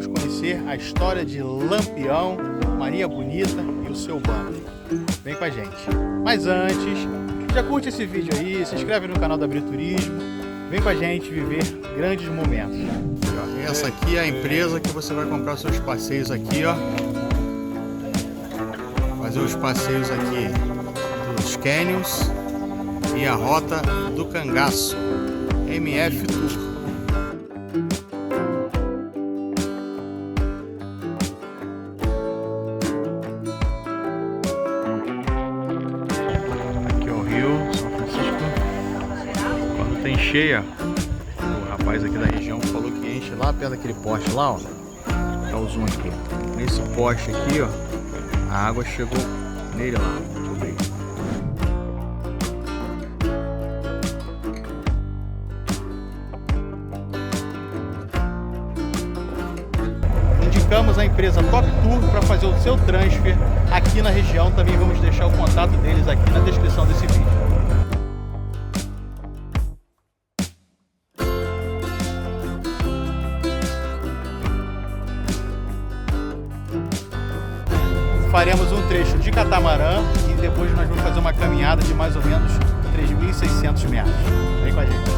vamos conhecer a história de Lampião, Maria Bonita e o seu bando. Vem com a gente. Mas antes, já curte esse vídeo aí, se inscreve no canal da Briturismo, vem com a gente viver grandes momentos. Essa aqui é a empresa que você vai comprar seus passeios aqui, ó. Fazer os passeios aqui dos Canyons e a Rota do Cangaço, MF Tour. Tem cheia, o rapaz aqui da região falou que enche lá perto daquele poste lá, ó. Dá o zoom aqui. Nesse poste aqui, ó, a água chegou nele lá. Deixa eu ver. Indicamos a empresa Top Tour para fazer o seu transfer aqui na região. Também vamos deixar o contato deles aqui na descrição desse vídeo. Faremos um trecho de catamarã e depois nós vamos fazer uma caminhada de mais ou menos 3.600 metros. Vem com a gente.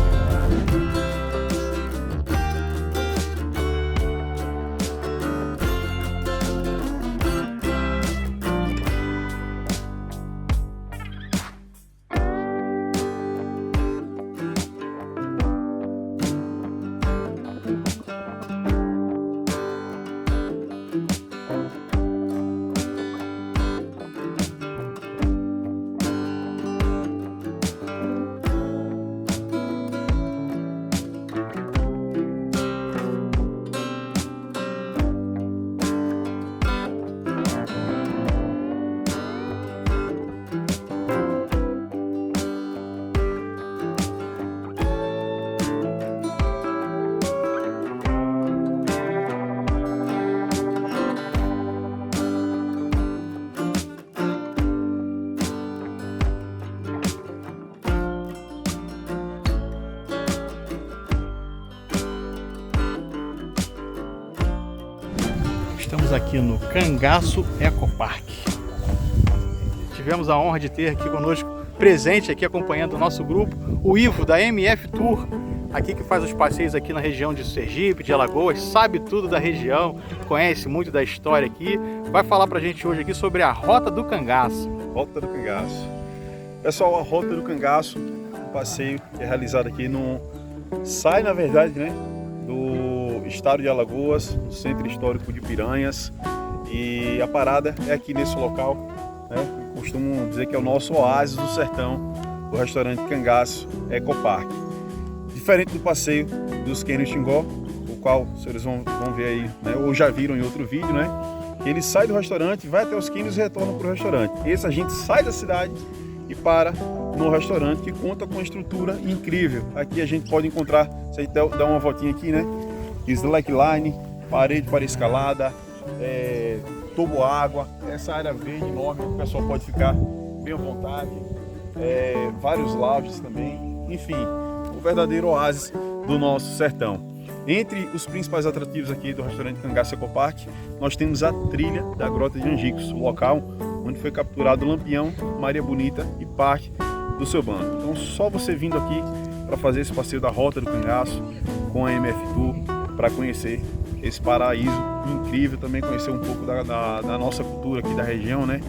Estamos aqui no Cangaço Ecopark. Tivemos a honra de ter aqui conosco, presente aqui acompanhando o nosso grupo, o Ivo da MF Tour, aqui que faz os passeios aqui na região de Sergipe, de Alagoas, sabe tudo da região, conhece muito da história aqui, vai falar pra gente hoje aqui sobre a Rota do Cangaço. Rota do Cangaço. Pessoal, a Rota do Cangaço, um passeio que é realizado aqui sai na verdade, né, do estado de Alagoas, no centro histórico de Piranhas, e a parada é aqui nesse local, né? Costumo dizer que é o nosso oásis do sertão, o restaurante Cangaço Ecopark. Diferente do passeio dos Canyons Xingó, o qual vocês vão ver aí, né, ou já viram em outro vídeo, né? Ele sai do restaurante, vai até os Canyons e retorna para o restaurante. Esse a gente sai da cidade e para no restaurante, que conta com uma estrutura incrível. Aqui a gente pode encontrar, se a gente der uma voltinha aqui, né? Slackline, parede para escalada, toboágua, essa área verde enorme, o pessoal pode ficar bem à vontade, vários lounges também, enfim, o verdadeiro oásis do nosso sertão. Entre os principais atrativos aqui do restaurante Cangaço Ecopark, nós temos a trilha da Grota de Angicos, o local onde foi capturado Lampião, Maria Bonita e parte do seu bando. Então só você vindo aqui para fazer esse passeio da Rota do Cangaço com a MF Tour, para conhecer esse paraíso incrível, também conhecer um pouco da nossa cultura aqui da região, né?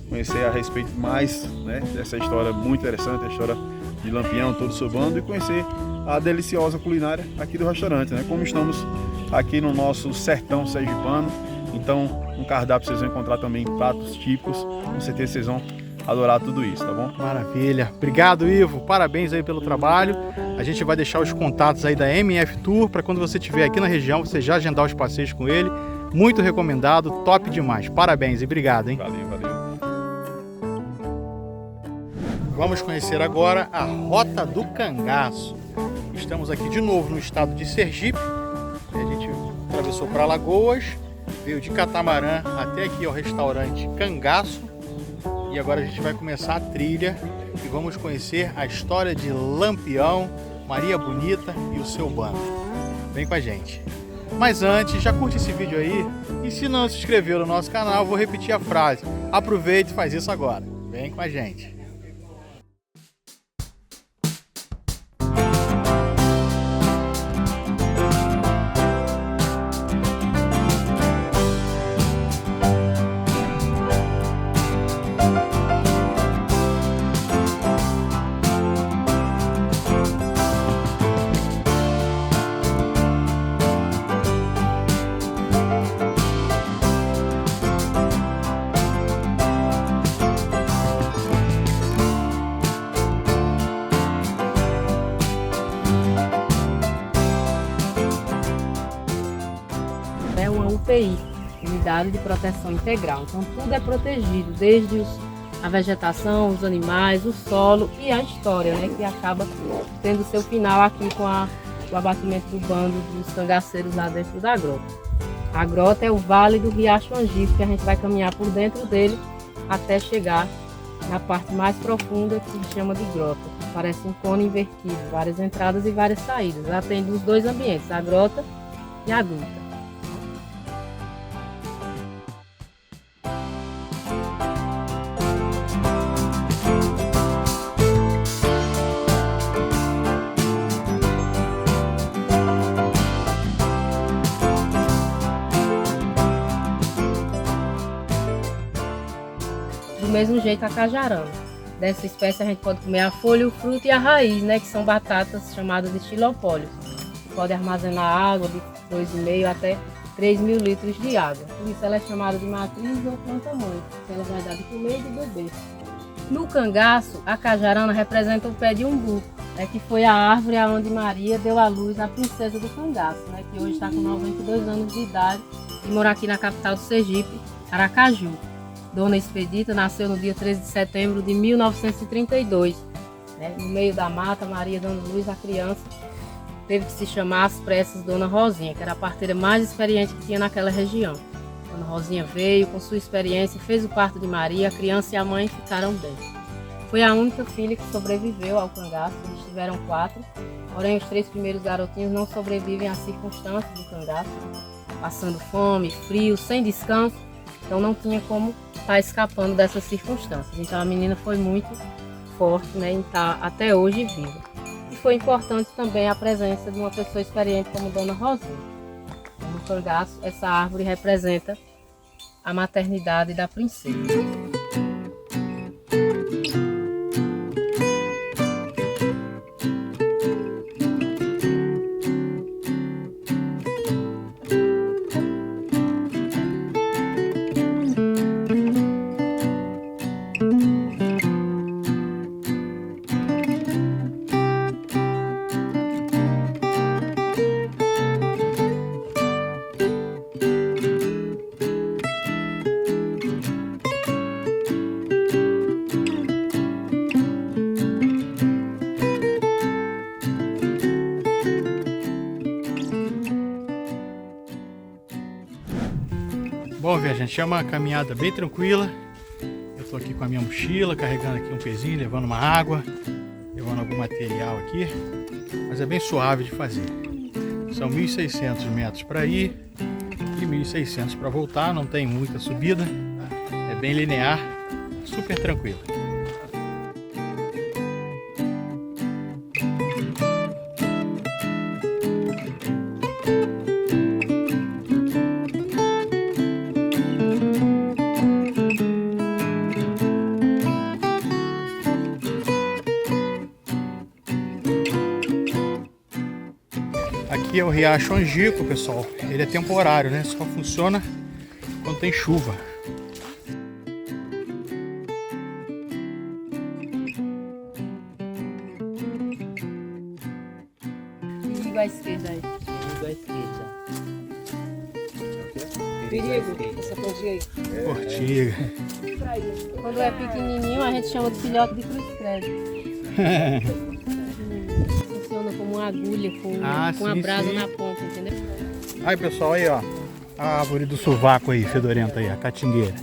Conhecer a respeito mais, né, dessa história muito interessante, a história de Lampião, todo o seu bando, e conhecer a deliciosa culinária aqui do restaurante, né? Como estamos aqui no nosso sertão sergipano, então no cardápio vocês vão encontrar também pratos típicos, com certeza vocês vão adorar tudo isso, tá bom? Maravilha. Obrigado, Ivo. Parabéns aí pelo trabalho. A gente vai deixar os contatos aí da MF Tour para quando você estiver aqui na região, você já agendar os passeios com ele. Muito recomendado, top demais. Parabéns e obrigado, hein? Valeu, valeu. Vamos conhecer agora a Rota do Cangaço. Estamos aqui de novo no estado de Sergipe. A gente atravessou para Alagoas, veio de catamarã até aqui ao restaurante Cangaço. E agora a gente vai começar a trilha e vamos conhecer a história de Lampião, Maria Bonita e o seu bando. Vem com a gente. Mas antes, já curte esse vídeo aí e se não se inscreveu no nosso canal, eu vou repetir a frase. Aproveita e faz isso agora. Vem com a gente. É uma UPI, Unidade de Proteção Integral. Então tudo é protegido, desde a vegetação, os animais, o solo e a história, né, que acaba tendo seu final aqui com o abatimento do bando dos cangaceiros lá dentro da grota. A grota é o vale do Riacho Angico, que a gente vai caminhar por dentro dele até chegar na parte mais profunda, que se chama de grota. Parece um cone invertido, várias entradas e várias saídas. Ela tem os dois ambientes, a grota e a gruta. Do mesmo jeito a cajarana. Dessa espécie a gente pode comer a folha, o fruto e a raiz, né, que são batatas chamadas de xilopólios. Pode armazenar água de 2,5 até 3.000 litros de água. Por isso ela é chamada de matriz ou planta-mãe, porque ela vai dar de comer e de beber. No cangaço, a cajarana representa o pé de umbu, né, que foi a árvore aonde Maria deu à luz a princesa do cangaço, né, que hoje está com 92 anos de idade e mora aqui na capital do Sergipe, Aracaju. Dona Expedita nasceu no dia 13 de setembro de 1932. Né? No meio da mata, Maria dando luz à criança, teve que se chamar às pressas Dona Rosinha, que era a parteira mais experiente que tinha naquela região. Dona Rosinha veio com sua experiência, fez o parto de Maria, a criança e a mãe ficaram bem. Foi a única filha que sobreviveu ao cangaço, eles tiveram 4, porém os 3 primeiros garotinhos não sobrevivem às circunstâncias do cangaço, passando fome, frio, sem descanso. Então não tinha como estar escapando dessas circunstâncias. Então a menina foi muito forte, né, e está até hoje viva. E foi importante também a presença de uma pessoa experiente como Dona Rosinha. No cangaço, essa árvore representa a maternidade da princesa. Bom, viajante, é uma caminhada bem tranquila. Eu estou aqui com a minha mochila, carregando aqui um pezinho, levando uma água, levando algum material aqui, mas é bem suave de fazer. São 1.600 metros para ir e 1.600 para voltar, não tem muita subida, é bem linear, super tranquilo. Aqui é o Riacho Angico, pessoal. Ele é temporário, né? Só funciona quando tem chuva. Perigo à esquerda aí. Perigo à esquerda. Perigo, essa pontinha aí. Portiga. Quando é pequenininho, a gente chama de filhote de cruz credo. Funciona como uma agulha com a brasa na ponta, entendeu? Aí, pessoal, aí, ó. A árvore do sovaco aí, fedorenta aí, a catingueira.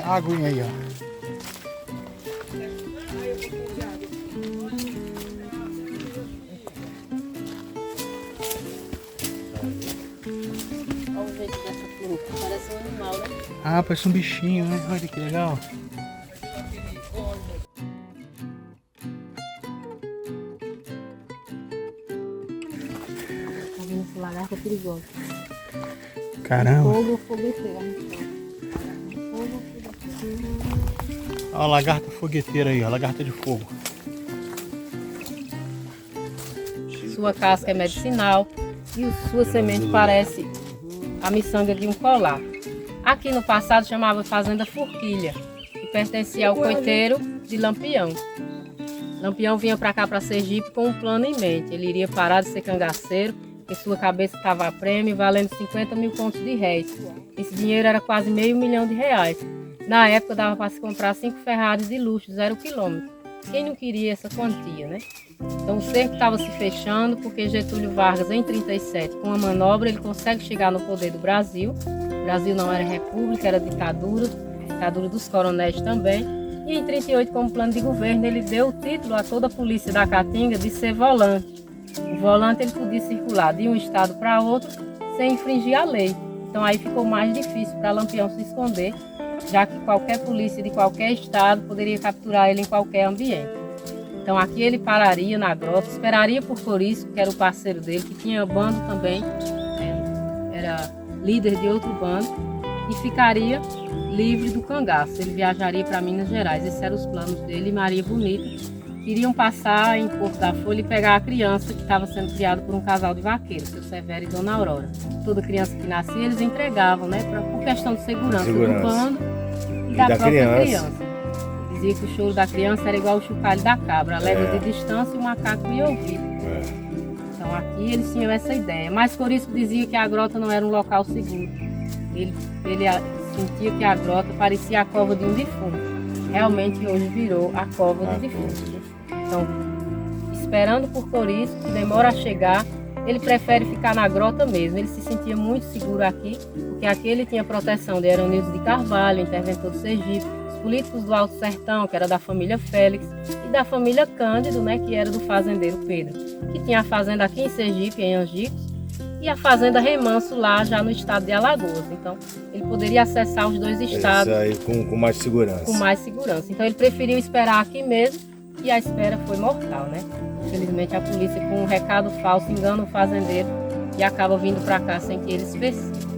A aguinha aí, ó. Olha o jeito dessa pluma, parece um animal, né? Ah, parece um bichinho, né? Olha que legal. Tá vendo esse lagarto é perigoso. Caramba. Fogo ou fogueteiro. Fogo. Olha a lagarta fogueteira aí, ó. Lagarta de fogo. Sua casca é medicinal e sua semente parece a miçanga de um colar. Aqui no passado chamava Fazenda Forquilha e pertencia ao coiteiro de Lampião. Lampião vinha para cá, para Sergipe, com um plano em mente. Ele iria parar de ser cangaceiro, em sua cabeça estava a prêmio, valendo 50 mil contos de réis. Esse dinheiro era quase R$500 mil. Na época dava para se comprar 5 Ferraris de luxo, 0 quilômetro. Quem não queria essa quantia, né? Então o cerco estava se fechando porque Getúlio Vargas, em 1937, com uma manobra, ele consegue chegar no poder do Brasil. O Brasil não era república, era ditadura dos coronéis também. E em 1938, como plano de governo, ele deu o título a toda a polícia da Caatinga de ser volante. O volante ele podia circular de um estado para outro sem infringir a lei. Então aí ficou mais difícil para Lampião se esconder, já que qualquer polícia de qualquer estado poderia capturar ele em qualquer ambiente. Então aqui ele pararia na grota, esperaria por Corisco, que era o parceiro dele, que tinha bando também, era líder de outro bando, e ficaria livre do cangaço. Ele viajaria para Minas Gerais, esses eram os planos dele e Maria Bonita. Iriam passar em Porto da Folha e pegar a criança que estava sendo criada por um casal de vaqueiros, seu Severo e Dona Aurora. Toda criança que nascia eles entregavam, né, por questão de segurança. Do bando e da própria criança. Dizia que o choro da criança era igual ao chocalho da cabra, a légua de distância e o macaco ia ouvir. Então aqui eles tinham essa ideia. Mas Corisco dizia que a grota não era um local seguro. Ele sentia que a grota parecia a cova de um defunto. Realmente hoje virou a cova do defunto. Então, esperando por Corisco, que demora a chegar, ele prefere ficar na grota mesmo. Ele se sentia muito seguro aqui, porque aqui ele tinha proteção de Heronildo de Carvalho, interventor do Sergipe, os políticos do Alto Sertão, que era da família Félix, e da família Cândido, né, que era do fazendeiro Pedro, que tinha a fazenda aqui em Sergipe, em Angicos, e a fazenda Remanso lá já no estado de Alagoas. Então ele poderia acessar os dois estados aí com mais segurança. Com mais segurança. Então ele preferiu esperar aqui mesmo e a espera foi mortal, né? Infelizmente a polícia, com um recado falso, engana o fazendeiro e acaba vindo para cá sem que eles percebam.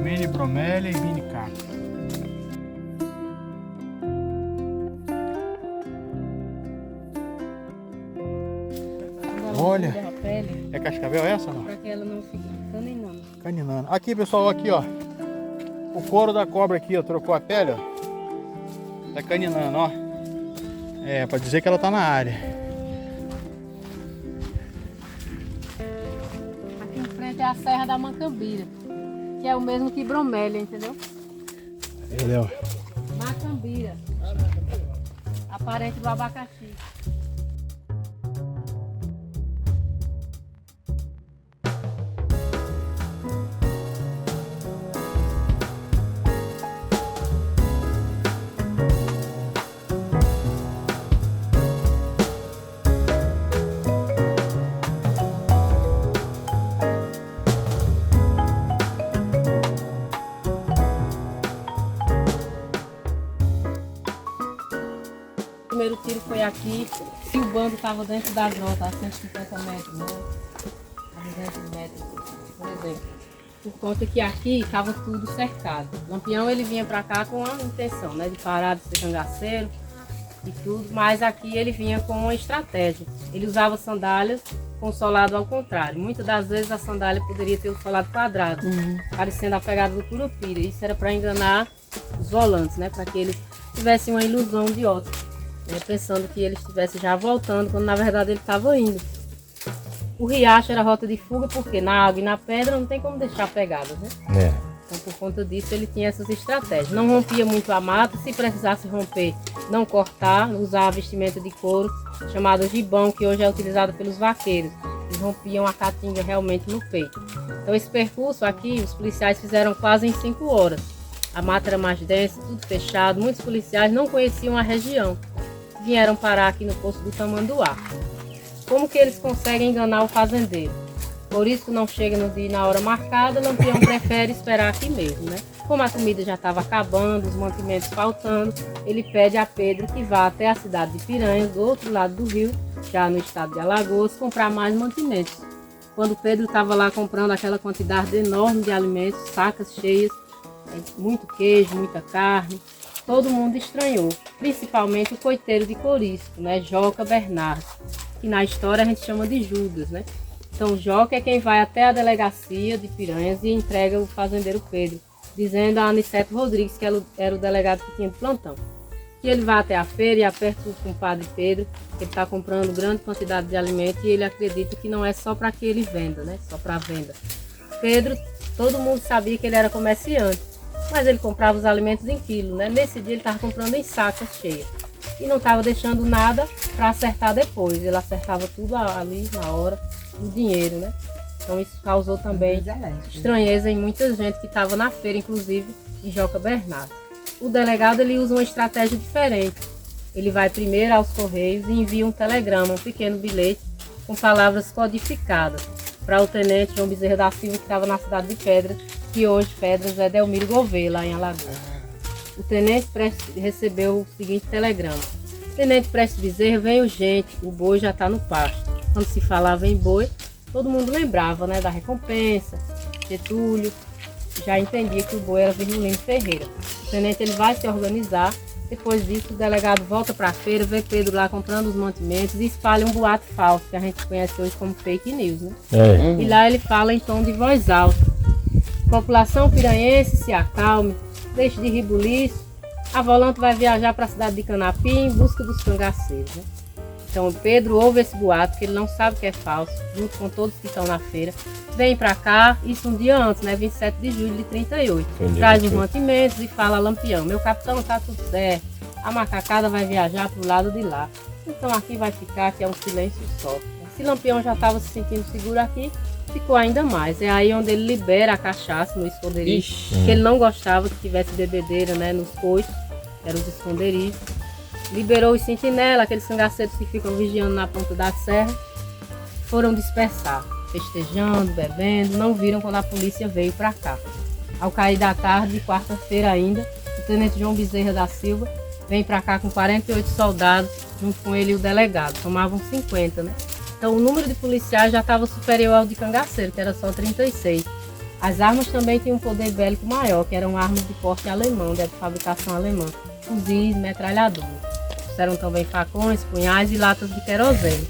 Mini bromélia e mini caco. Olha, é cascavel essa ou não? Para que ela não fique caninando. Caninando. Aqui, pessoal, aqui, ó. O couro da cobra aqui, ó, trocou a pele, ó. Tá caninando, ó. É, pra dizer que ela tá na área. Aqui em frente é a Serra da Macambira, que é o mesmo que bromélia, entendeu? Entendeu? Macambira, a parente do abacaxi. O primeiro tiro foi aqui, se o bando estava dentro da grota, a 150 metros, né? A 200 metros, por exemplo. Por conta que aqui estava tudo cercado. O Lampião ele vinha para cá com a intenção, né, de parar de ser cangaceiro e tudo, mas aqui ele vinha com uma estratégia. Ele usava sandálias com o solado ao contrário. Muitas das vezes a sandália poderia ter o solado quadrado, parecendo a pegada do curupira. Isso era para enganar os volantes, né? Para que eles tivessem uma ilusão de ótica, né? Pensando que ele estivesse já voltando, quando na verdade ele estava indo. O riacho era a rota de fuga, porque na água e na pedra não tem como deixar pegadas, né? Então, por conta disso, ele tinha essas estratégias. Não rompia muito a mata, se precisasse romper, não cortar, usar vestimenta de couro, chamada gibão, que hoje é utilizado pelos vaqueiros. Eles rompiam a caatinga realmente no peito. Então, esse percurso aqui, os policiais fizeram quase em 5 horas. A mata era mais densa, tudo fechado, muitos policiais não conheciam a região. Vieram parar aqui no posto do Tamanduá. Como que eles conseguem enganar o fazendeiro? Por isso que não chega no dia e na hora marcada, Lampião prefere esperar aqui mesmo, né? Como a comida já estava acabando, os mantimentos faltando, ele pede a Pedro que vá até a cidade de Piranhas, do outro lado do rio, já no estado de Alagoas, comprar mais mantimentos. Quando Pedro estava lá comprando aquela quantidade enorme de alimentos, sacas cheias, muito queijo, muita carne, todo mundo estranhou, principalmente o coiteiro de Corisco, né? Joca Bernardo, que na história a gente chama de Judas, né? Então, Joca é quem vai até a delegacia de Piranhas e entrega o fazendeiro Pedro, dizendo a Aniceto Rodrigues, que era o delegado que tinha de plantão, que ele vai até a feira e aperta o compadre Pedro, que ele está comprando grande quantidade de alimento e ele acredita que não é só para que ele venda, né? Só para venda. Pedro, todo mundo sabia que ele era comerciante, mas ele comprava os alimentos em quilo, né? Nesse dia ele estava comprando em sacas cheias e não estava deixando nada para acertar depois, ele acertava tudo ali na hora, o dinheiro, né? Então isso causou também estranheza em muita gente que estava na feira, inclusive em Joca Bernardo. O delegado ele usa uma estratégia diferente. Ele vai primeiro aos correios e envia um telegrama, um pequeno bilhete com palavras codificadas para o tenente João Bezerra da Silva, que estava na cidade de Pedras, que hoje Pedras é Delmiro Gouveia, lá em Alagoas. O tenente Prestes recebeu o seguinte telegrama: Tenente Prestes Bezerra, vem urgente, o boi já está no pasto. Quando se falava em boi, todo mundo lembrava, né, da recompensa, Getúlio, já entendia que o boi era Virgulino Ferreira. O tenente ele vai se organizar, depois disso o delegado volta para a feira, vê Pedro lá comprando os mantimentos e espalha um boato falso, que a gente conhece hoje como fake news, né? E lá ele fala em tom de voz alta: população piranhense, se acalme, deixe de ribuliço, a volante vai viajar para a cidade de Canapim em busca dos cangaceiros, né? Então Pedro ouve esse boato, que ele não sabe que é falso, junto com todos que estão na feira, vem para cá, isso um dia antes, né, 27 de julho de 38, traz os mantimentos e fala a Lampião: meu capitão, tá tudo certo, a macacada vai viajar para o lado de lá, então aqui vai ficar, que é um silêncio só. Se Lampião já estava se sentindo seguro aqui, ficou ainda mais. É aí onde ele libera a cachaça no esconderijo, que ele não gostava que tivesse bebedeira, né, nos coitos, eram os esconderijos. Liberou os sentinelas, aqueles cangaceiros que ficam vigiando na ponta da serra, foram dispersar, festejando, bebendo, não viram quando a polícia veio para cá. Ao cair da tarde, de quarta-feira ainda, o tenente João Bezerra da Silva vem para cá com 48 soldados, junto com ele e o delegado, tomavam 50, né? Então o número de policiais já estava superior ao de cangaceiro, que era só 36. As armas também tinham um poder bélico maior, que eram armas de porte alemão, de fabricação alemã, fuzis, metralhadoras. Eram também facões, punhais e latas de querosene.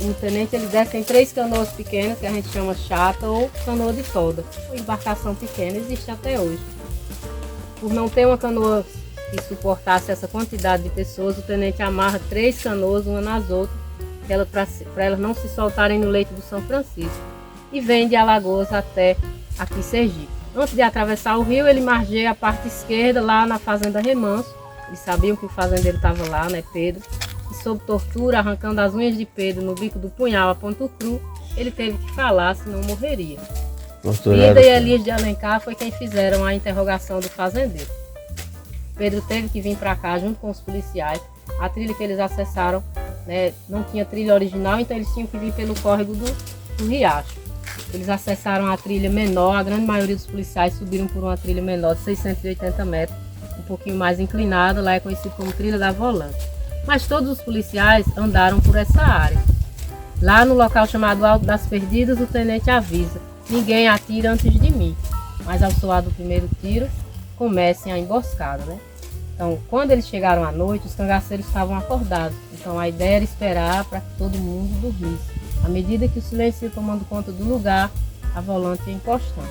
O tenente ele desce em 3 canoas pequenas, que a gente chama chata ou canoa de toda. Uma embarcação pequena existe até hoje. Por não ter uma canoa que suportasse essa quantidade de pessoas, o tenente amarra 3 canoas uma nas outras, para elas não se soltarem no leito do São Francisco, e vem de Alagoas até aqui Sergipe. Antes de atravessar o rio, ele margeia a parte esquerda lá na fazenda Remanso. Eles sabiam que o fazendeiro estava lá, né, Pedro, e sob tortura, arrancando as unhas de Pedro no bico do punhal a ponto cru, ele teve que falar, senão morreria. Ida e Elias de Alencar foi quem fizeram a interrogação do fazendeiro. Pedro teve que vir para cá junto com os policiais. A trilha que eles acessaram, né, não tinha trilha original, então eles tinham que vir pelo córrego do riacho. Eles acessaram a trilha menor, a grande maioria dos policiais subiram por uma trilha menor de 680 metros, um pouquinho mais inclinada, lá é conhecido como trilha da volante. Mas todos os policiais andaram por essa área. Lá no local chamado Alto das Perdidas, o tenente avisa: ninguém atira antes de mim. Mas ao soar do primeiro tiro, comecem a emboscada, né? Então, quando eles chegaram à noite, os cangaceiros estavam acordados. Então, a ideia era esperar para que todo mundo dormisse. À medida que o silêncio ia tomando conta do lugar, a volante ia encostando.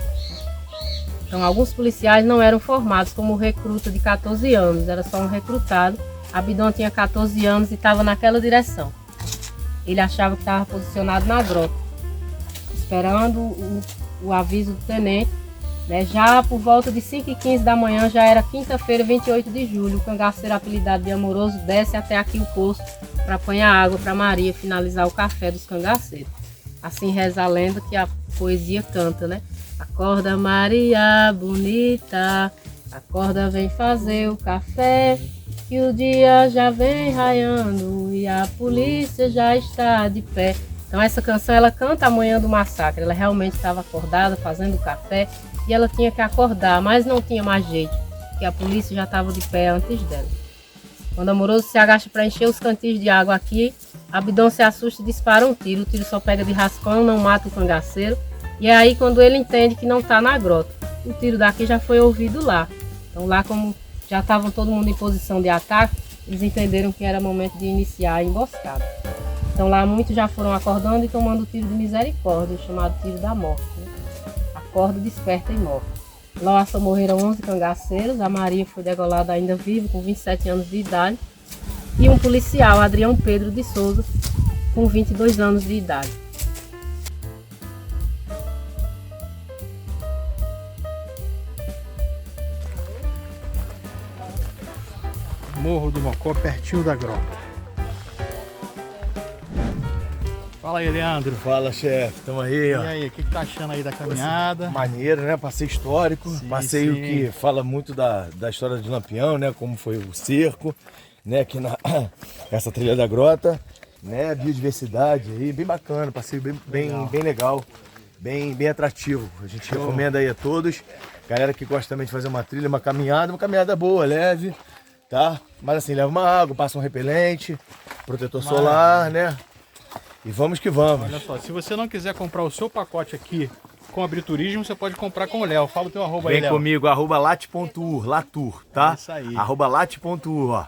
Então, alguns policiais não eram formados como recruta de 14 anos, era só um recrutado. Abidão tinha 14 anos e estava naquela direção. Ele achava que estava posicionado na grota, esperando o aviso do tenente. Já por volta de 5h15 da manhã, já era quinta-feira, 28 de julho, o cangaceiro apelidado de Amoroso desce até aqui o poço para apanhar água para Maria finalizar o café dos cangaceiros. Assim reza a lenda que a poesia canta, né? Acorda Maria bonita, acorda vem fazer o café, que o dia já vem raiando e a polícia já está de pé. Então essa canção ela canta a manhã do massacre, ela realmente estava acordada fazendo café e ela tinha que acordar, mas não tinha mais jeito, porque a polícia já estava de pé antes dela. Quando Amoroso se agacha para encher os cantis de água aqui, Abidão se assusta e dispara um tiro. O tiro só pega de raspão, não mata o cangaceiro. E é aí quando ele entende que não está na grota. O tiro daqui já foi ouvido lá. Então lá como já estavam todo mundo em posição de ataque, eles entenderam que era momento de iniciar a emboscada. Então lá muitos já foram acordando e tomando o tiro de misericórdia, o chamado tiro da morte, né? Acorda, desperta e morre. Lá só morreram 11 cangaceiros, a Maria foi degolada ainda viva, com 27 anos de idade, e um policial, Adrião Pedro de Souza, com 22 anos de idade. Morro do Mocó, pertinho da grota. Fala aí, Leandro. Fala, chefe. Tamo aí, ó. E aí, o que tá achando aí da caminhada? Maneiro, né? Passeio histórico. Sim, Passeio sim. que fala muito da história de Lampião, né? Como foi o cerco, né? Aqui na essa trilha da grota, né? Biodiversidade aí, bem bacana. Passeio bem legal, bem atrativo. A gente recomenda aí a todos. Galera que gosta também de fazer uma trilha, uma caminhada boa, leve, tá? Mas assim, leva uma água, passa um repelente, protetor solar, né? E vamos que vamos. Olha só, se você não quiser comprar o seu pacote aqui com Abriturismo, você pode comprar com o Léo. Fala o teu arroba aí, Vem Léo. comigo, @late.ur, Latur, tá? É isso aí. @late.ur, ó.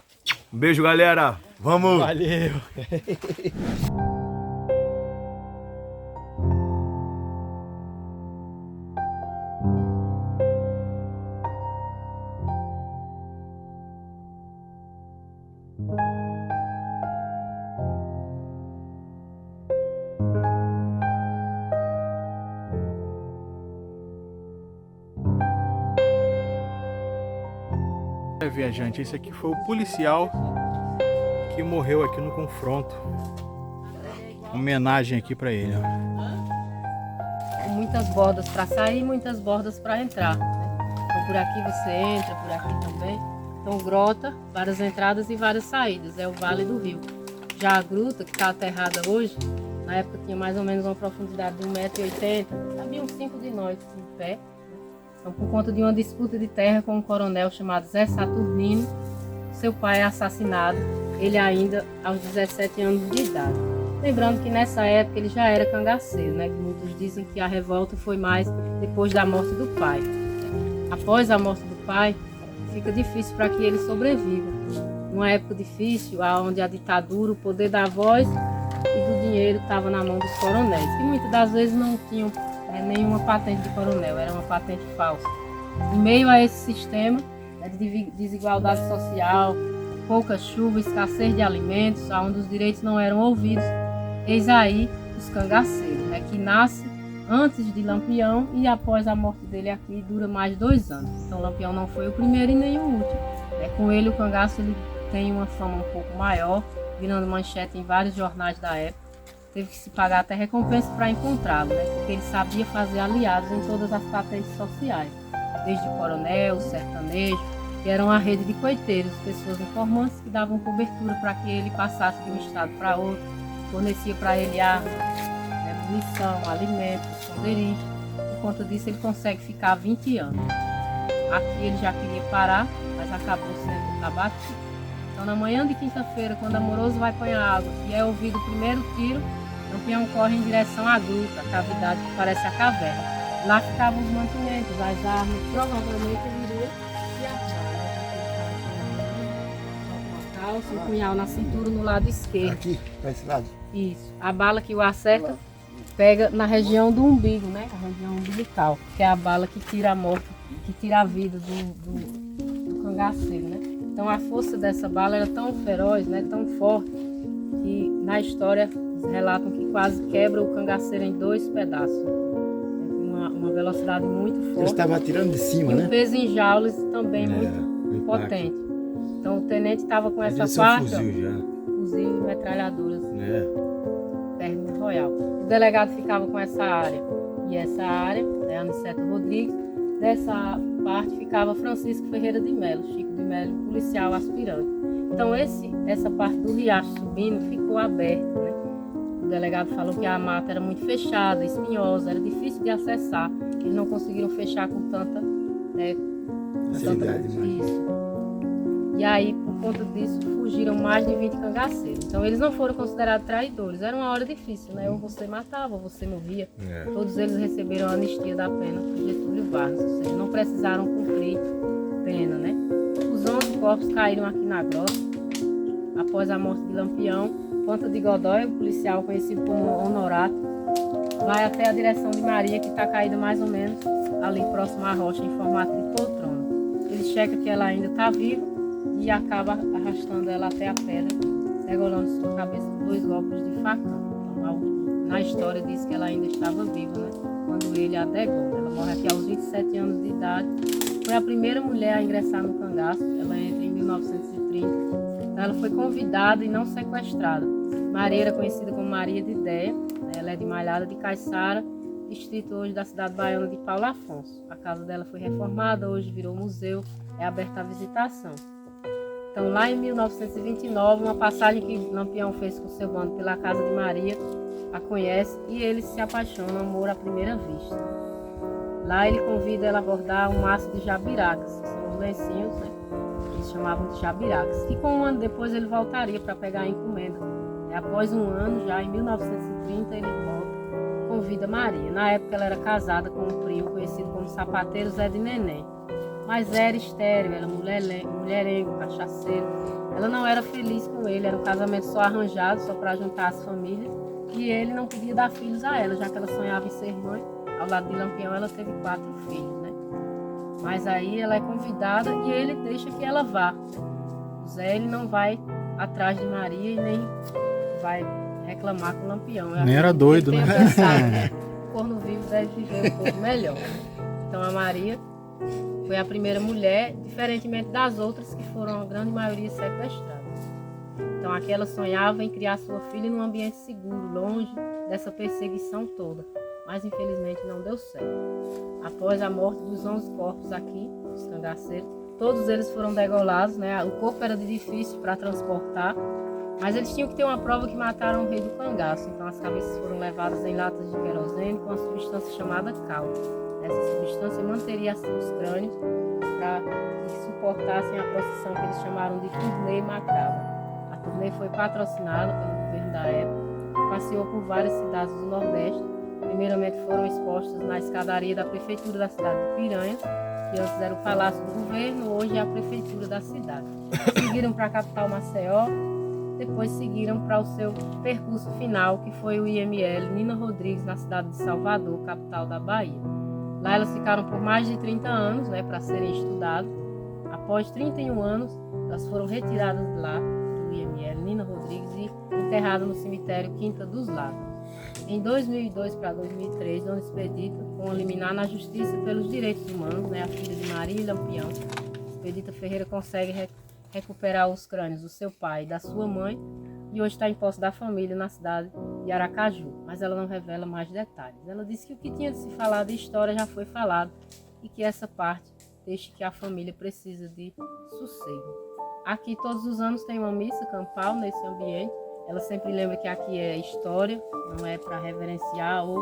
Um beijo, galera. Vamos! Valeu. Viajante, esse aqui foi o policial que morreu aqui no confronto. Homenagem aqui para ele, ó. Com muitas bordas para sair e muitas bordas para entrar, né? Então por aqui você entra, por aqui também. Então grota, várias entradas e várias saídas, é o Vale do Rio. Já a gruta que está aterrada hoje, na época tinha mais ou menos uma profundidade de 1,80 m, cabia uns 5 de nós em pé. Então, por conta de uma disputa de terra com um coronel chamado Zé Saturnino, seu pai é assassinado, ele ainda aos 17 anos de idade. Lembrando que nessa época ele já era cangaceiro, né? Muitos dizem que a revolta foi mais depois da morte do pai. Após a morte do pai, fica difícil para que ele sobreviva. Numa época difícil, onde a ditadura, o poder da voz e do dinheiro estava na mão dos coronéis, que muitas das vezes não tinham nenhuma patente de coronel, era uma patente falsa. Em meio a esse sistema de desigualdade social, pouca chuva, escassez de alimentos, onde os direitos não eram ouvidos, eis aí os cangaceiros, né, que nasce antes de Lampião e após a morte dele aqui dura mais de 2 anos. Então Lampião não foi o primeiro e nem o último. Com ele o cangaço ele tem uma fama um pouco maior, virando manchete em vários jornais da época. Teve que se pagar até recompensa para encontrá-lo, né? Porque ele sabia fazer aliados em todas as patentes sociais, desde o coronel, o sertanejo, que eram a rede de coiteiros, pessoas informantes que davam cobertura para que ele passasse de um estado para outro, fornecia para ele armas, munição, alimentos, esconderijo. Por conta disso ele consegue ficar 20 anos. Aqui ele já queria parar, mas acabou sendo abatido. Então na manhã de quinta-feira, quando Amoroso vai apanhar água e é ouvido o primeiro tiro, Lampião corre em direção à gruta, a cavidade que parece a caverna. Lá ficavam os mantimentos, as armas, provavelmente ele iria se achar, né? alça, um punhal na cintura no lado esquerdo. Aqui, para esse lado. Isso. A bala que o acerta pega na região do umbigo, né? A região umbilical, que é a bala que tira a morte, que tira a vida do cangaceiro, né? Então a força dessa bala era tão feroz, né? Tão forte, que na história eles relatam que quase quebra o cangaceiro em 2 pedaços. Uma velocidade muito Ele forte. estava atirando de cima, E né? um peso em jaulas também É, muito o impacto. potente. Então o tenente estava com essa Devia ser um parte, ó, fuzil já. fuzil e metralhadoras. É. Término Royal. O delegado ficava com essa área. E essa área, né, Aniceto Rodrigues, dessa parte ficava Francisco Ferreira de Melo, Chico de Melo, policial aspirante. Então essa parte do riacho subindo ficou aberta, né? O delegado falou que a mata era muito fechada, espinhosa, era difícil de acessar. Eles não conseguiram fechar com tanta, né, Facilidade, né? isso. E aí, por conta disso, fugiram mais de 20 cangaceiros. Então, eles não foram considerados traidores. Era uma hora difícil, né? Ou você matava, ou você morria. É. Todos eles receberam a anistia da pena por Getúlio Vargas, ou seja, não precisaram cumprir pena, né? Os 11 corpos caíram aqui na grota, após a morte de Lampião. Ponta de Godói, o policial conhecido como Honorato, vai até a direção de Maria, que está caída mais ou menos ali próximo à rocha, em formato de poltrona. Ele checa que ela ainda está viva e acaba arrastando ela até a pedra, degolando sua cabeça com 2 golpes de facão. Então, na história diz que ela ainda estava viva, né, quando ele a degola. Ela morre aqui aos 27 anos de idade. Foi a primeira mulher a ingressar no cangaço. Ela entra em 1930. Então, ela foi convidada e não sequestrada. Maria era conhecida como Maria de Ideia, né? Ela é de Malhada de Caiçara, distrito hoje da cidade baiana de Paulo Afonso. A casa dela foi reformada, hoje virou museu, é aberta à visitação. Então, lá em 1929, uma passagem que Lampião fez com seu bando pela casa de Maria, a conhece e eles se apaixonam, amor à primeira vista. Lá ele convida ela a bordar um maço de jabiracas, que são os lencinhos, né? Eles chamavam de jabiracas. E com um ano depois ele voltaria para pegar a encomenda. E após um ano, já em 1930, ele volta, convida Maria. Na época ela era casada com um primo conhecido como Sapateiro Zé de Neném. Mas era estéril, era mulherengo, cachaceiro. Ela não era feliz com ele, era um casamento só arranjado, só para juntar as famílias. E ele não podia dar filhos a ela, já que ela sonhava em ser mãe. Ao lado de Lampião ela teve 4 filhos, né? Mas aí ela é convidada e ele deixa que ela vá. O Zé, ele não vai atrás de Maria e nem vai reclamar com o Lampião. Nem era doido, né? O corno vivo deve viver um pouco melhor. Então a Maria foi a primeira mulher, diferentemente das outras que foram a grande maioria sequestradas. Então aqui ela sonhava em criar sua filha num ambiente seguro, longe dessa perseguição toda. Mas infelizmente não deu certo. Após a morte dos 11 corpos aqui, os cangaceiros, todos eles foram degolados, né? O corpo era difícil para transportar, mas eles tinham que ter uma prova que mataram o rei do cangaço. Então as cabeças foram levadas em latas de querosene com uma substância chamada cal. Essa substância manteria os crânios para que suportassem a procissão que eles chamaram de turnê macabra. A turnê foi patrocinada pelo governo da época, passeou por várias cidades do Nordeste. Primeiramente foram expostas na escadaria da prefeitura da cidade de Piranhas, que antes era o Palácio do Governo, hoje é a prefeitura da cidade. Seguiram para a capital Maceió, depois seguiram para o seu percurso final, que foi o IML Nina Rodrigues, na cidade de Salvador, capital da Bahia. Lá elas ficaram por mais de 30 anos, né, para serem estudadas. Após 31 anos, elas foram retiradas de lá, do IML Nina Rodrigues, e enterradas no cemitério Quinta dos Lagos. Em 2002 para 2003, Dona Expedita, com liminar na Justiça pelos Direitos Humanos, né, a filha de Maria e Lampião, Expedita Ferreira consegue recuperar os crânios do seu pai e da sua mãe e hoje está em posse da família na cidade de Aracaju, mas ela não revela mais detalhes. Ela disse que o que tinha de se falar de história já foi falado e que essa parte deixa que a família precisa de sossego. Aqui todos os anos tem uma missa campal nesse ambiente. Ela sempre lembra que aqui é história, não é para reverenciar ou,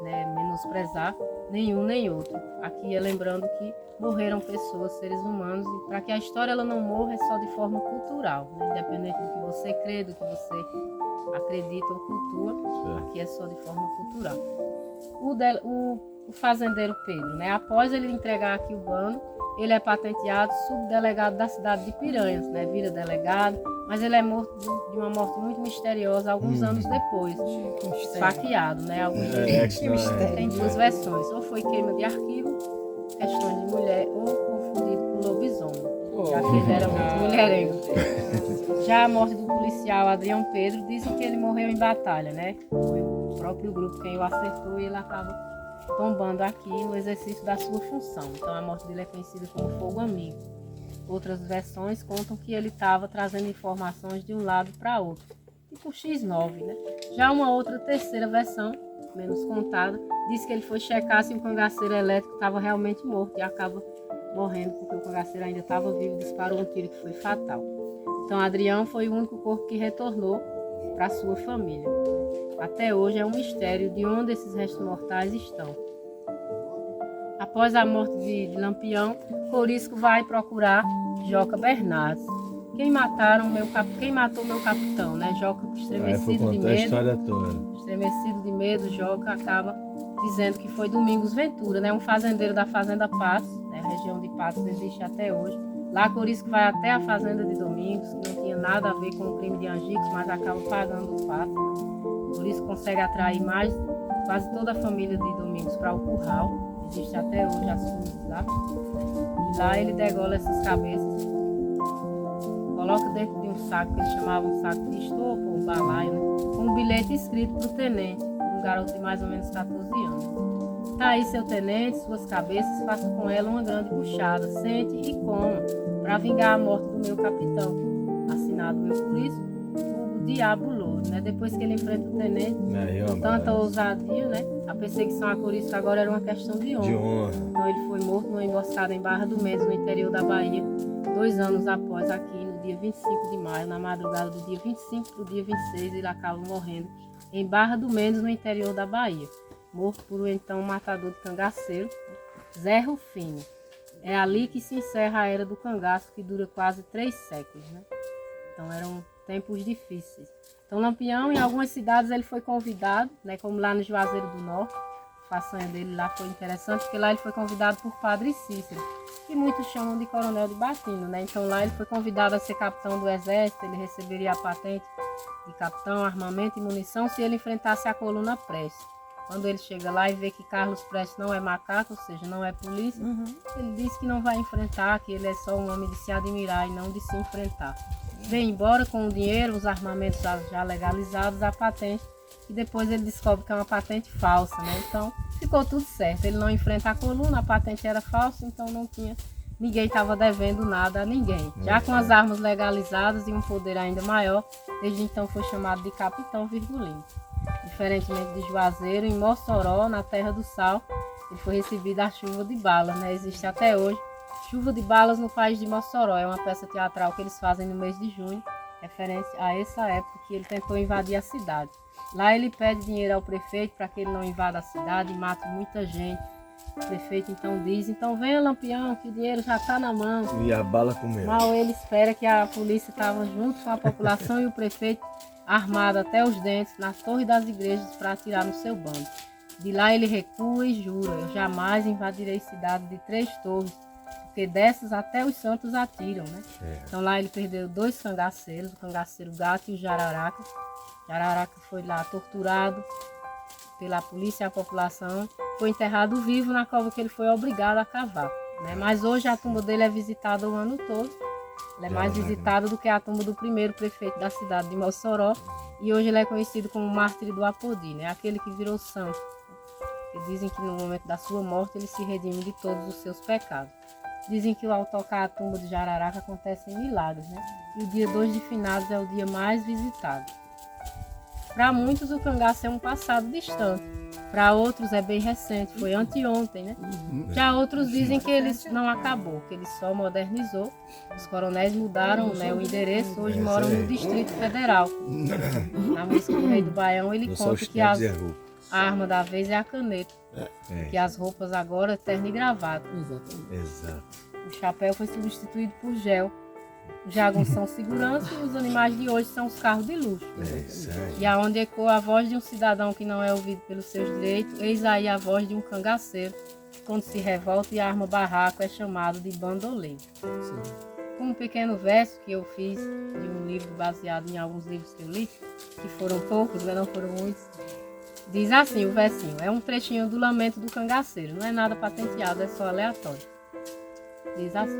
né, menosprezar nenhum nem outro. Aqui é lembrando que morreram pessoas, seres humanos, e para que a história ela não morra é só de forma cultural, né? Independente do que você crê, do que você acredita ou cultua, aqui é só de forma cultural. o fazendeiro Pedro, né? Após ele entregar aqui o bando, ele é patenteado subdelegado da cidade de Piranhas, né? Vira delegado, mas ele é morto de uma morte muito misteriosa alguns anos depois, esfaqueado, né? Alguns tem duas versões, ou foi queima de arquivo, questões de mulher, ou confundido com lobisomem, já que ele era muito mulherengo. Já a morte do policial Adrião Pedro, dizem que ele morreu em batalha, né? Foi o próprio grupo quem o acertou e ele acaba tombando aqui no exercício da sua função. Então a morte dele é conhecida como fogo amigo. Outras versões contam que ele estava trazendo informações de um lado para outro, tipo X9, né? Já uma outra terceira versão, menos contada, diz que ele foi checar se o cangaceiro elétrico estava realmente morto e acaba morrendo porque o cangaceiro ainda estava vivo e disparou um tiro que foi fatal. Então Adrião foi o único corpo que retornou para sua família. Até hoje é um mistério de onde esses restos mortais estão. Após a morte de Lampião, Corisco vai procurar Joca Bernardes. Quem matou meu capitão, né? Joca, estremecido de medo. Estremecido de medo, Joca acaba dizendo que foi Domingos Ventura, né? Um fazendeiro da Fazenda Patos, né? A região de Patos existe até hoje. Lá Corisco vai até a fazenda de Domingos, que não tinha nada a ver com o crime de Angicos, mas acaba pagando o pato. Corisco consegue atrair quase toda a família de Domingos para o curral. Existe até hoje açudes lá. E lá ele degola essas cabeças, coloca dentro de um saco que eles chamavam um saco de estopa ou balaio, né? Com um bilhete escrito para o tenente, um garoto de mais ou menos 14 anos. Tá aí seu tenente, suas cabeças, faça com ela uma grande puxada, sente e coma, para vingar a morte do meu capitão. Assinado meu Corisco, o Diabo Louro, né? Depois que ele enfrenta o tenente, com tanta ousadia, né? A perseguição a Corisco agora era uma questão de honra. Então ele foi morto numa emboscada em Barra do Mendes, no interior da Bahia, 2 anos após, aqui no dia 25 de maio, na madrugada do dia 25 para o dia 26, ele acaba morrendo em Barra do Mendes, no interior da Bahia, morto por um então matador de cangaceiro, Zé Rufino. É ali que se encerra a era do cangaço, que dura quase 3 séculos, né? Então eram tempos difíceis. Então Lampião, em algumas cidades ele foi convidado, né, como lá no Juazeiro do Norte. A façanha dele lá foi interessante, porque lá ele foi convidado por Padre Cícero, que muitos chamam de Coronel de Batino, né? Então lá ele foi convidado a ser capitão do exército, ele receberia a patente de capitão, armamento e munição se ele enfrentasse a coluna Prestes. Quando ele chega lá e vê que Carlos Prestes não é macaco, ou seja, não é polícia, ele diz que não vai enfrentar, que ele é só um homem de se admirar e não de se enfrentar. Vem embora com o dinheiro, os armamentos já legalizados, a patente, e depois ele descobre que é uma patente falsa, né? Então ficou tudo certo, ele não enfrenta a coluna, a patente era falsa, então ninguém estava devendo nada a ninguém. Já com as armas legalizadas e um poder ainda maior, desde então foi chamado de Capitão Virgulino. Diferentemente de Juazeiro, em Mossoró, na Terra do Sal, ele foi recebido a chuva de balas, né? Existe até hoje Chuva de Balas no País de Mossoró. É uma peça teatral que eles fazem no mês de junho, referência a essa época que ele tentou invadir a cidade. Lá ele pede dinheiro ao prefeito para que ele não invada a cidade e mate muita gente. O prefeito então diz, então venha Lampião, que o dinheiro já está na mão. E a bala comeu. Mal ele espera que a polícia estava junto com a população e o prefeito armado até os dentes nas torres das igrejas para atirar no seu bando. De lá ele recua e jura, eu jamais invadirei cidade de 3 torres, porque dessas até os santos atiram, né? Então lá ele perdeu 2 cangaceiros, o cangaceiro Gato e o Jararaca. Jararaca foi lá torturado pela polícia e a população, foi enterrado vivo na cova que ele foi obrigado a cavar, né? Mas hoje a tumba dele é visitada o ano todo. Ele é mais visitada do que a tumba do primeiro prefeito da cidade de Mossoró, e hoje ele é conhecido como Mártir do Apodi, né? Aquele que virou santo. E dizem que no momento da sua morte ele se redime de todos os seus pecados. Dizem que ao tocar a tumba de Jararaca acontecem milagres, né? E o dia 2 de finados é o dia mais visitado. Para muitos o cangaço é um passado distante, para outros é bem recente, foi anteontem, né? Já outros dizem que ele não acabou, que ele só modernizou. Os coronéis mudaram, né, o endereço, hoje moram no Distrito Federal. Na música do Rei do Baião ele conta que a arma da vez é a caneta, que as roupas agora é terno e gravata. Exato. O chapéu foi substituído por gel, Os jaguns são segurança e os animais de hoje são os carros de luxo. É isso aí. E aonde ecoa a voz de um cidadão que não é ouvido pelos seus direitos, eis aí a voz de um cangaceiro, que quando se revolta e arma barraco é chamado de bandoleiro. Com um pequeno verso que eu fiz de um livro baseado em alguns livros que eu li, que foram poucos, mas não foram muitos, diz assim o versinho, é um trechinho do lamento do cangaceiro, não é nada patenteado, é só aleatório. Diz assim: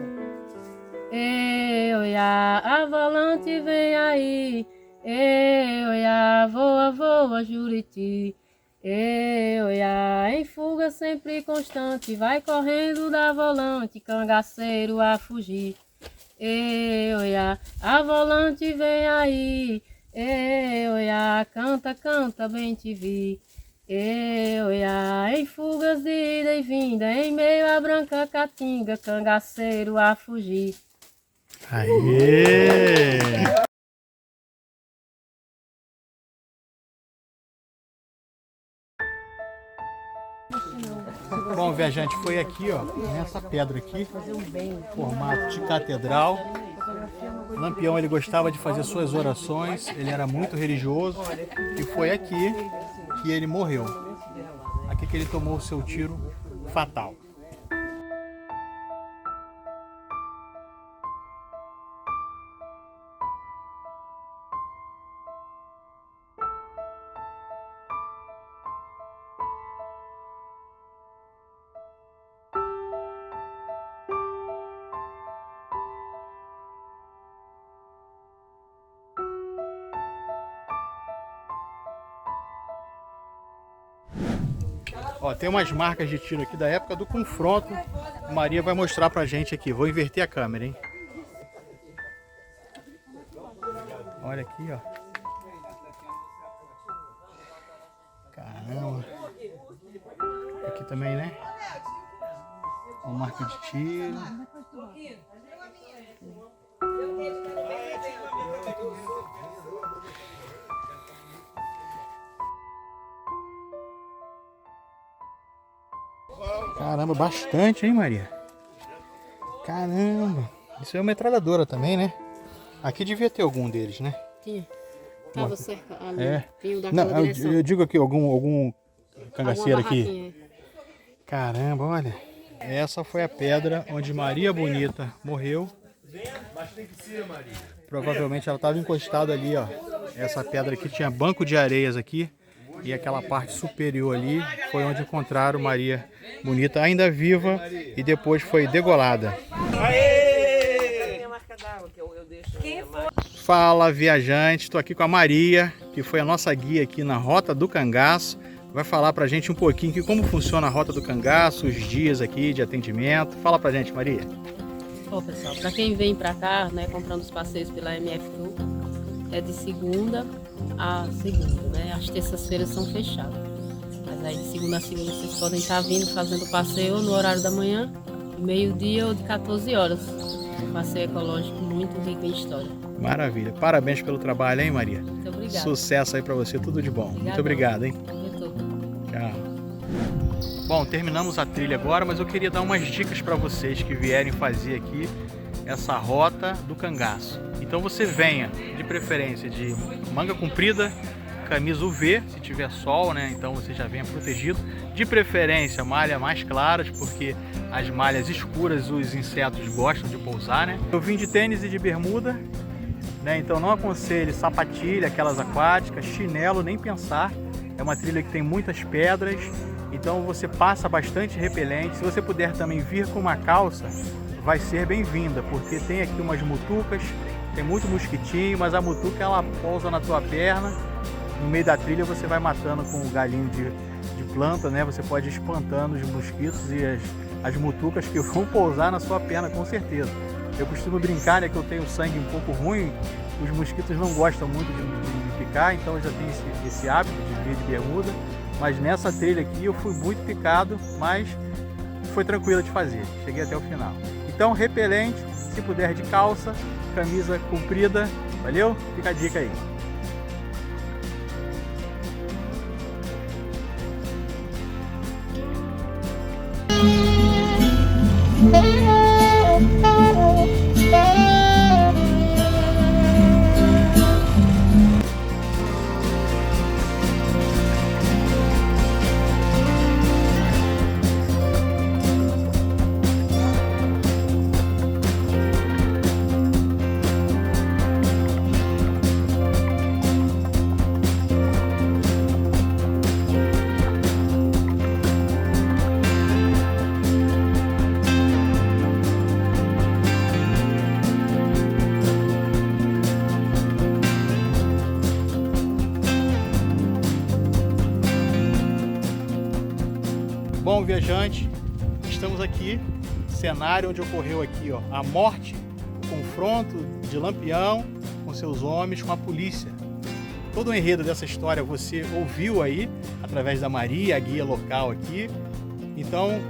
ei, oiá, a volante vem aí. Ei, oiá, voa, voa, Juriti. Ei, oiá, em fuga sempre constante, vai correndo da volante, cangaceiro a fugir. Ei, oiá, a volante vem aí. Ei, oiá, canta, canta, bem te vi. Ei, oiá, em fugas de ida e vinda, em meio à branca caatinga, cangaceiro a fugir. Aê! Bom, viajante, foi aqui, ó, nessa pedra aqui, formato de catedral. O Lampião, ele gostava de fazer suas orações, ele era muito religioso e foi aqui que ele morreu. Aqui que ele tomou o seu tiro fatal. Ó, tem umas marcas de tiro aqui da época do confronto. A Maria vai mostrar pra gente aqui. Vou inverter a câmera, hein? Olha aqui, ó. Caramba. Aqui também, né? Uma marca de tiro. Caramba, bastante, hein, Maria? Caramba. Isso é uma metralhadora também, né? Aqui devia ter algum deles, né? Tinha. Tava cerca ali. É. Tinha daquela Não, direção. eu digo aqui, algum cangaceiro Alguma aqui. barraquinha. Caramba, olha. Essa foi a pedra onde Maria Bonita morreu. Provavelmente ela estava encostada ali, ó. Essa pedra aqui tinha banco de areias aqui. E aquela parte superior ali foi onde encontraram Maria Bonita ainda viva e depois foi degolada. Fala, viajante, estou aqui com a Maria, que foi a nossa guia aqui na Rota do Cangaço. Vai falar pra gente um pouquinho aqui como funciona a Rota do Cangaço, os dias aqui de atendimento. Fala pra gente, Maria. Ó, pessoal, para quem vem para cá, né, comprando os passeios pela MF Tour, é de segunda a segunda, né? As terças-feiras são fechadas. Mas aí de segunda a segunda vocês podem estar vindo fazendo passeio no horário da manhã, meio-dia ou de 14 horas. Um passeio ecológico muito rico em história. Maravilha. Parabéns pelo trabalho, hein, Maria? Muito obrigada. Sucesso aí pra você, tudo de bom. Muito Obrigada. obrigado, hein? Muito. Tchau. Bom, terminamos a trilha agora, mas eu queria dar umas dicas para vocês que vierem fazer aqui essa Rota do Cangaço. Então você venha, de preferência, de manga comprida, camisa UV, se tiver sol, né? Então você já venha protegido. De preferência, malha mais claras, porque as malhas escuras os insetos gostam de pousar, né? Eu vim de tênis e de bermuda, né? Então não aconselho sapatilha, aquelas aquáticas, chinelo, nem pensar. É uma trilha que tem muitas pedras, então você passa bastante repelente. Se você puder também vir com uma calça, vai ser bem-vinda, porque tem aqui umas mutucas, tem muito mosquitinho, mas a mutuca ela pousa na tua perna. No meio da trilha você vai matando com um galinho de planta, né? Você pode ir espantando os mosquitos e as mutucas que vão pousar na sua perna, com certeza. Eu costumo brincar, né, que eu tenho sangue um pouco ruim, os mosquitos não gostam muito de picar, então eu já tenho esse hábito de vir de bermuda. Mas nessa trilha aqui eu fui muito picado, mas foi tranquilo de fazer, cheguei até o final. Então, repelente, se puder de calça, camisa comprida, valeu? Fica a dica aí. Bom, viajante, estamos aqui, cenário onde ocorreu aqui, ó, a morte, o confronto de Lampião com seus homens, com a polícia. Todo o enredo dessa história você ouviu aí, através da Maria, a guia local aqui. Então,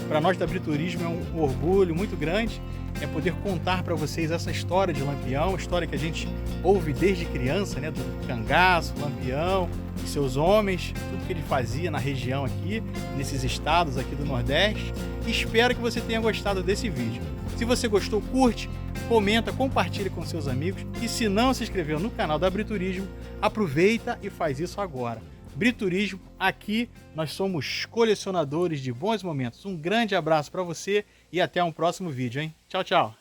para nós da Briturismo é um orgulho muito grande poder contar para vocês essa história de Lampião, história que a gente ouve desde criança, né, do cangaço, Lampião, e seus homens, tudo que ele fazia na região aqui, nesses estados aqui do Nordeste. E espero que você tenha gostado desse vídeo. Se você gostou, curte, comenta, compartilhe com seus amigos. E se não se inscreveu no canal da Briturismo, aproveita e faz isso agora. Briturismo, aqui nós somos colecionadores de bons momentos. Um grande abraço para você e até um próximo vídeo, hein? Tchau, tchau!